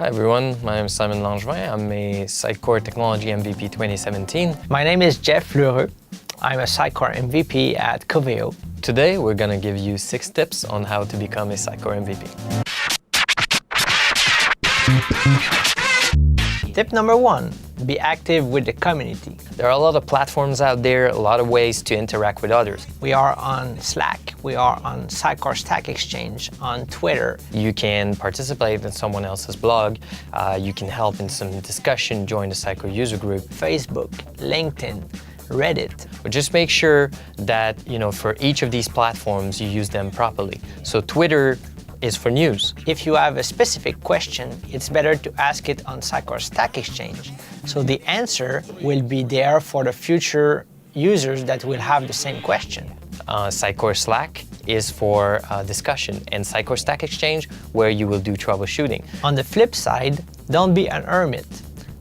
Hi everyone, my name is Langevin. I'm a Sitecore Technology MVP 2017. My name is Jeff Lheureux. I'm a Sitecore MVP at Coveo. Today we're going to give you 6 tips on how to become a Sitecore MVP. Tip number 1, be active with the community. There are a lot of platforms out there, a lot of ways to interact with others. We are on Slack, we are on Sitecore Stack Exchange, on Twitter. You can participate in someone else's blog, you can help in some discussion, join the Sitecore user group. Facebook, LinkedIn, Reddit. But just make sure that, for each of these platforms, you use them properly. So Twitter is for news. If you have a specific question, it's better to ask it on Sitecore Stack Exchange. So the answer will be there for the future users that will have the same question. Sitecore Slack is for discussion, and Sitecore Stack Exchange where you will do troubleshooting. On the flip side, don't be an hermit.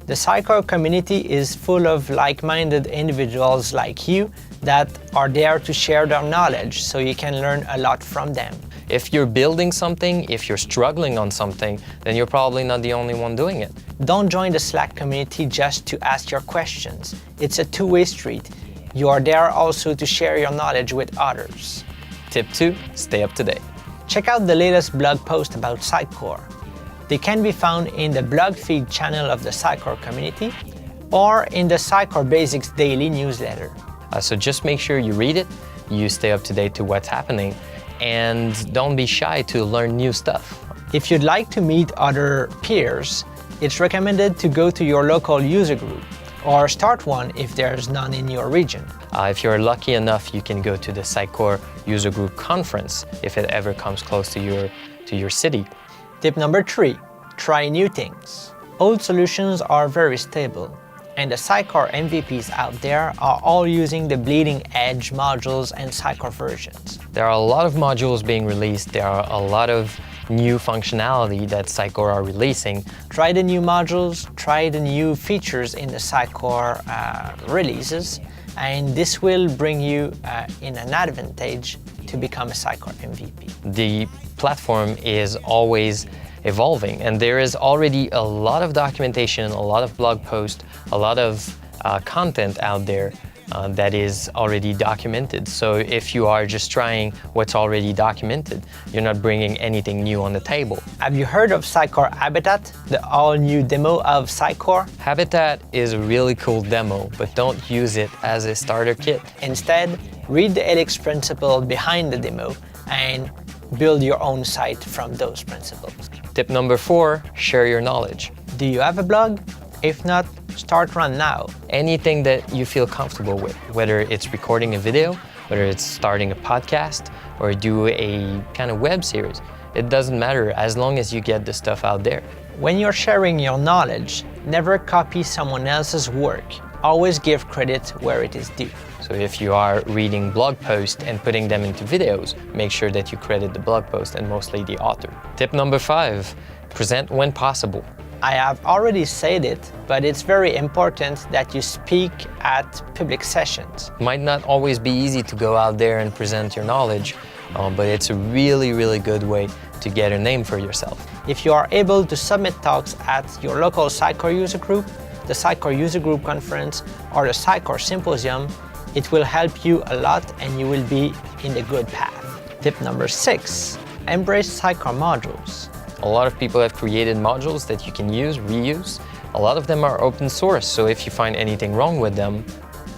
The Sitecore community is full of like-minded individuals like you that are there to share their knowledge, so you can learn a lot from them. If you're building something, if you're struggling on something, then you're probably not the only one doing it. Don't join the Slack community just to ask your questions. It's a two-way street. You are there also to share your knowledge with others. Tip 2, stay up to date. Check out the latest blog post about Sitecore. They can be found in the blog feed channel of the Sitecore community or in the Sitecore Basics daily newsletter. So just make sure you read it, you stay up to date to what's happening, and don't be shy to learn new stuff. If you'd like to meet other peers, it's recommended to go to your local user group or start one if there's none in your region. If you're lucky enough, you can go to the Sitecore User Group Conference if it ever comes close to your city. Tip number 3, try new things. Old solutions are very stable, and the Sitecore MVPs out there are all using the bleeding edge modules and Sitecore versions. There are a lot of modules being released. There are a lot of new functionality that Sitecore are releasing. Try the new modules, try the new features in the Sitecore releases, and this will bring you in an advantage to become a Sitecore MVP. The platform is always evolving, and there is already a lot of documentation, a lot of blog posts, a lot of content out there that is already documented. So if you are just trying what's already documented, you're not bringing anything new on the table. Have you heard of Sitecore Habitat, the all-new demo of Sitecore? Habitat is a really cool demo, but don't use it as a starter kit. Instead, read the Helix principle behind the demo and build your own site from those principles. Tip number 4, share your knowledge. Do you have a blog? If not, start one now. Anything that you feel comfortable with, whether it's recording a video, whether it's starting a podcast, or do a kind of web series. It doesn't matter as long as you get the stuff out there. When you're sharing your knowledge, never copy someone else's work. Always give credit where it is due. So if you are reading blog posts and putting them into videos, make sure that you credit the blog post and mostly the author. Tip number 5, present when possible. I have already said it, but it's very important that you speak at public sessions. It might not always be easy to go out there and present your knowledge, but it's a really, really good way to get a name for yourself. If you are able to submit talks at your local Sitecore user group, the Sitecore User Group Conference, or the Sitecore Symposium, it will help you a lot and you will be in the good path. Tip number 6, embrace Sitecore modules. A lot of people have created modules that you can use, reuse. A lot of them are open source, so if you find anything wrong with them,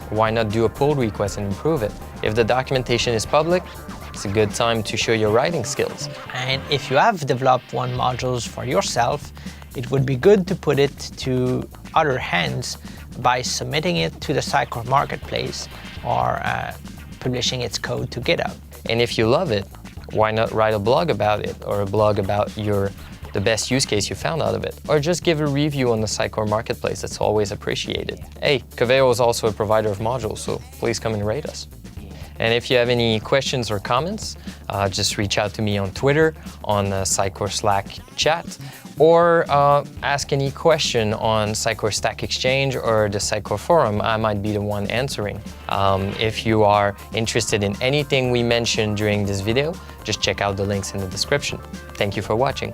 why not do a pull request and improve it? If the documentation is public, it's a good time to show your writing skills. And if you have developed one modules for yourself, it would be good to put it to other hands by submitting it to the Sitecore Marketplace or publishing its code to GitHub. And if you love it, why not write a blog about it, or a blog about the best use case you found out of it, or just give a review on the Sitecore Marketplace. That's always appreciated. Hey, Coveo is also a provider of modules, so please come and rate us. And if you have any questions or comments, just reach out to me on Twitter, on Sitecore Slack chat, or ask any question on Sitecore Stack Exchange or the Sitecore forum. I might be the one answering. If you are interested in anything we mentioned during this video, just check out the links in the description. Thank you for watching.